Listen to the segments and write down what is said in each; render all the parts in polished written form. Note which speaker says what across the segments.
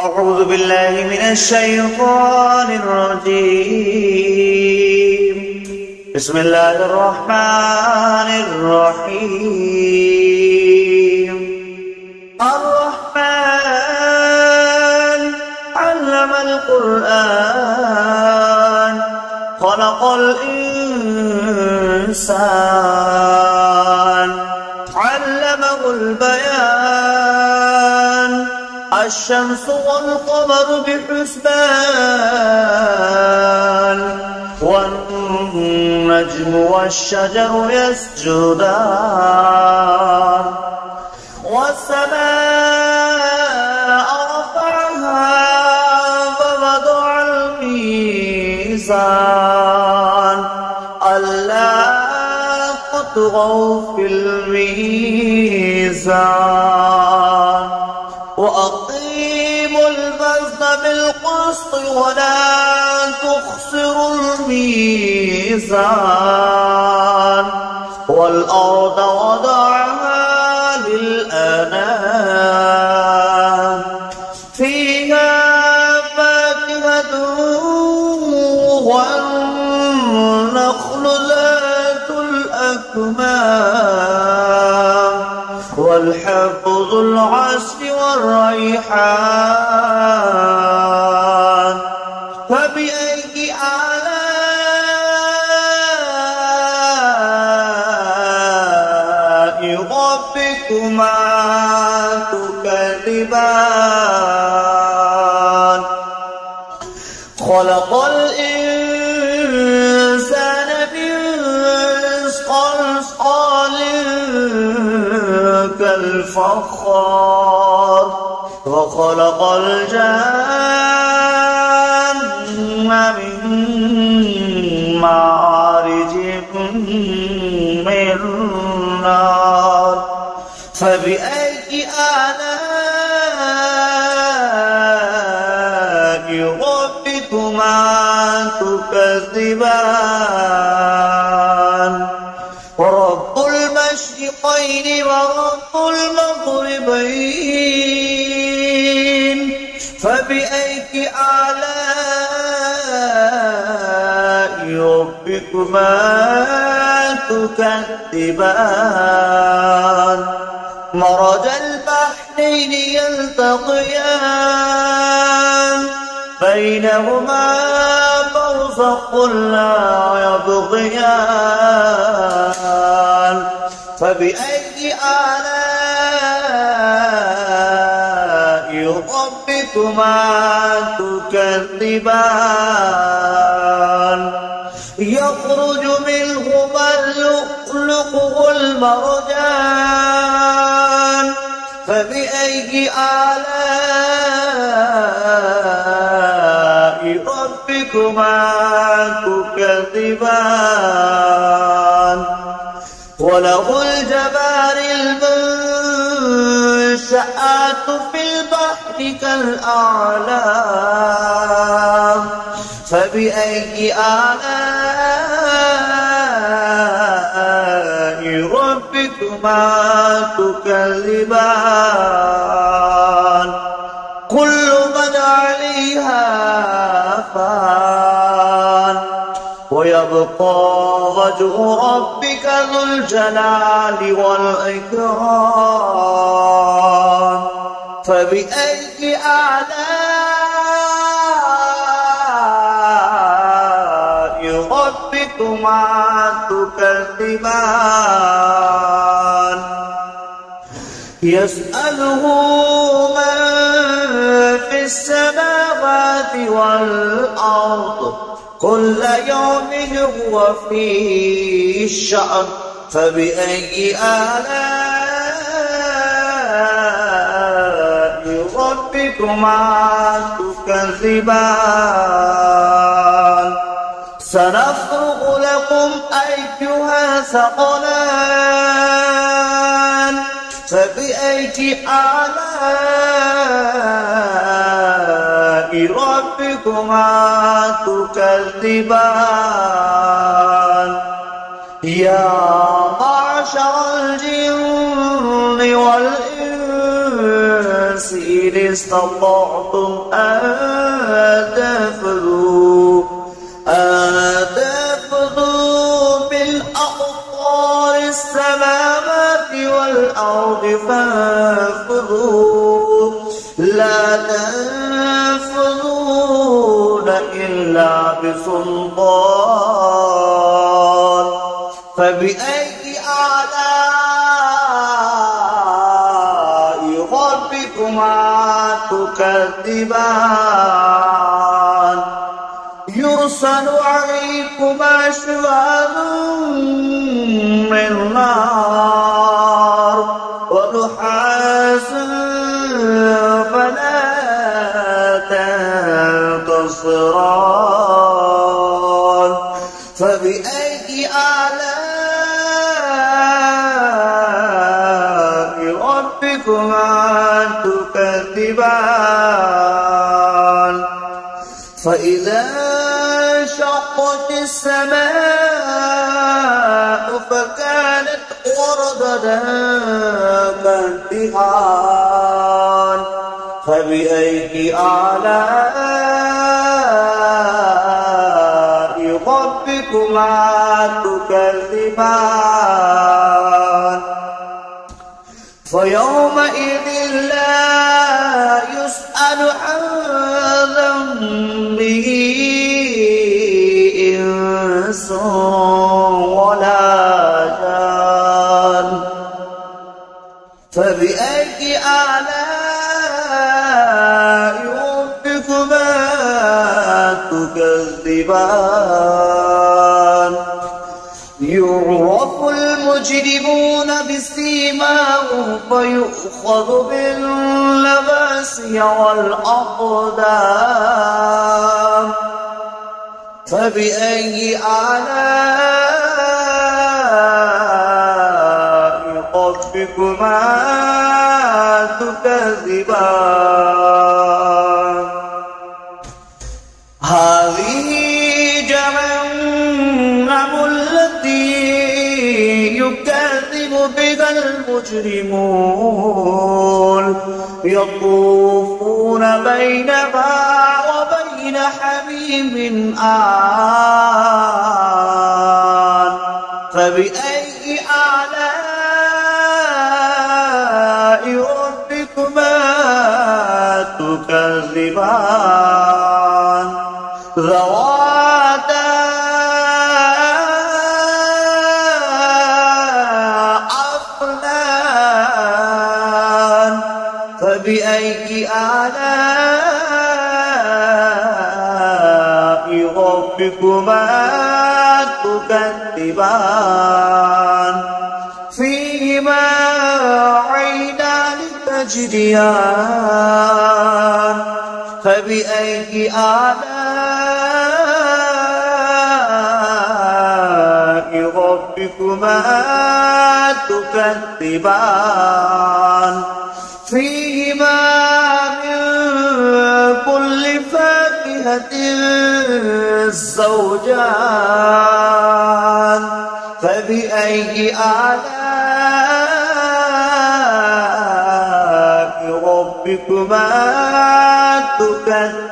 Speaker 1: أعوذ بالله من الشيطان الرجيم. بسم الله الرحمن الرحيم. الرحمن علم القرآن خلق الإنسان علمه البيان الشمس والقمر بحسبان والنجم والشجر يسجدان والسماء رفعها ووضع الميزان ألا تطغوا في الميزان وأقيموا الوزن بالقسط ولا تخسروا الميزان والأرض وضعها للأنام فيها فاكهة والنخل ذات الأكمام والحب ذو العصف والريحان فبأي آلاء ربكما تكذبان خلق الإنسان من صلصال كالفخار وخلق الجن من مارج من نار فبأي آلاء ربكما تكذبان ورب المشرقين ورب المغربين فبأي آلاء ربكما تكذبان مرج البحرين يلتقيان بينهما برزخ لا يبغيان فبأي آلاء ربكما تكذبان يخرج منهما اللؤلؤ والمرجان فبأي آلاء ربكما تكذبان وله الجوار المنشآت في البحر كالأعلام فبأي آلاء ربكما تكذبان كل من عليها فان ويبقى وجه ربك ذو الجلال والإكرام فبأي آلاء ربكما تكذبان يسأله من في السماوات والأرض كل يوم هو في شأن فبأي آلاء ربكما تكذبان سنفرغ لكم أيها ثقلان فبأي آلاء ربكما تكذبان يا معشر الجن والإنس سبيل استطعتم أن تنفذوا من أقطار السماوات والأرض فانفذوا لا تنفذون إلا بسلطان فبأي آلاء ربكما تكذبان يرسل عليكما شواظ من نار ونحاس فلا تنتصران فبأي آلاء ربكما تكذبان فإذا انشقت السماء فكانت وردة كالدهان فبأي آلاء ربكما تكذبان فيومئذ لا يسأل عن ذنبه إنس ولا جان فبأي آلاء ربكما تكذبان يعرف المجرمون بسيماهم فيؤخذ بالنواصي والأقدام فبأي آلاء ربكما تكذبان هذه جهنم التي يكذب بها المجرمون يطوفون بينها وبين حميم آن فبأي آلاء ربكما تكذبان ذواتا أفنان فبأي آلاء ربكما تكذبان فيهما عينان تجريان فبأي آلاء ربكما تكذبان فيهما من كل فاكهة زوجان فبأي آلاء ربكما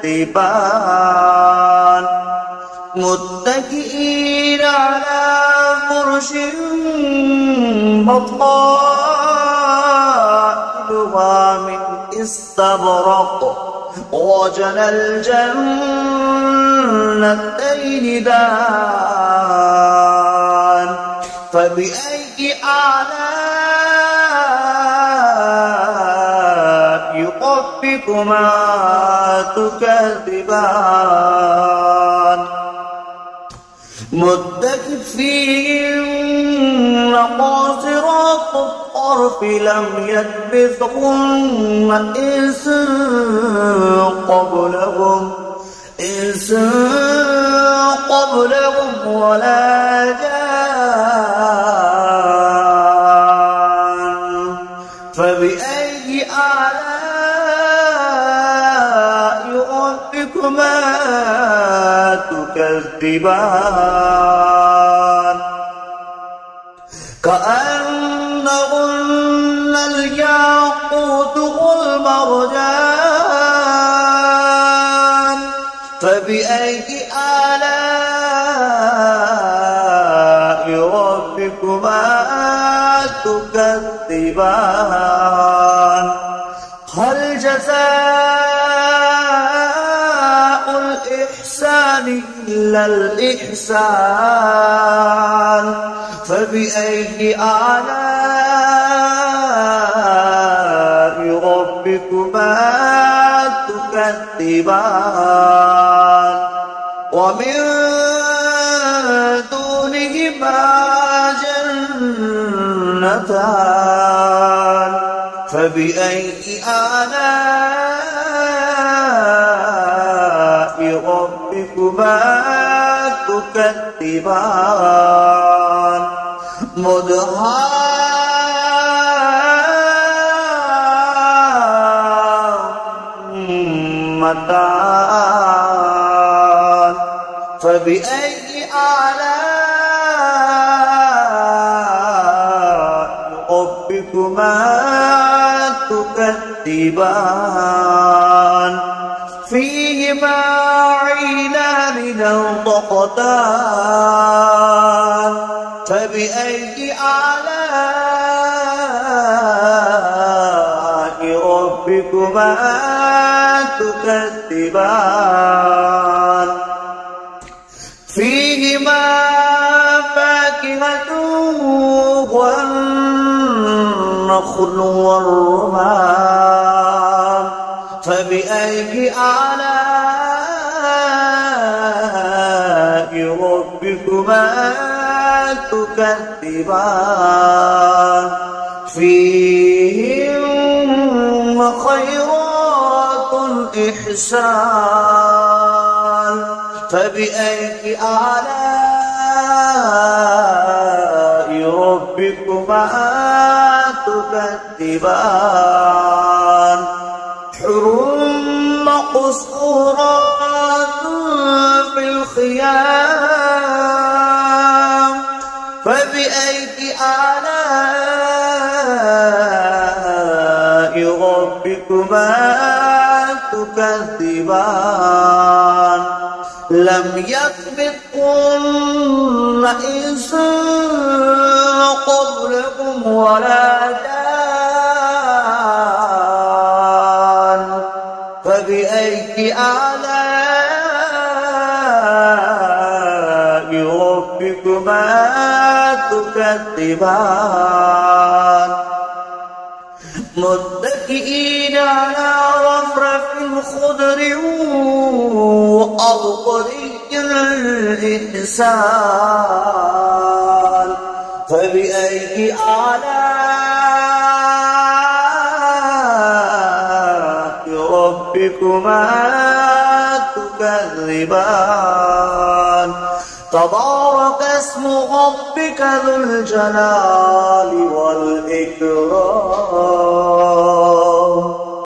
Speaker 1: تكذبان متكئين على فرش بطائنها من استبرق وجنى الجنتين دان فبأي آلاء ربكما تكذبان متكئين قاصرات الطرف لم يطمثهن إنس قبلهم ولا جان فبأي آلاء ربكما تكذبان كأنهن الياقوت والمرجان فبأي آلاء ربكما تكذبان هل جزاء الإحسان إلا الإحسان فبأي آلاء ربكما تكذبان ومن دونهما جنتان فبأي آلاء ربكما تكذبان مدهامتان فبأي آلاء ربكما تكذبان فيهما عينان نضقتان فبأي آلاء ربكما تكذبان فيهما فاكهة والنخل والرمان فبأي آلاء ربكما تكذبان فيهن خيرات إحسان فبأي آلاء ربكما تكذبان حور مقصورات في الخيام فبأي آلاء ربكما تكذبان لم يطمثهن إنس قبلكم ولا جان فبأي آلاء ربكما تكذبان متكئين على رفرف خضر وأبقري الإنسان فبأي آلاء ربكما تكذبان تبارك اسم ربك ذو الجلال والإكرام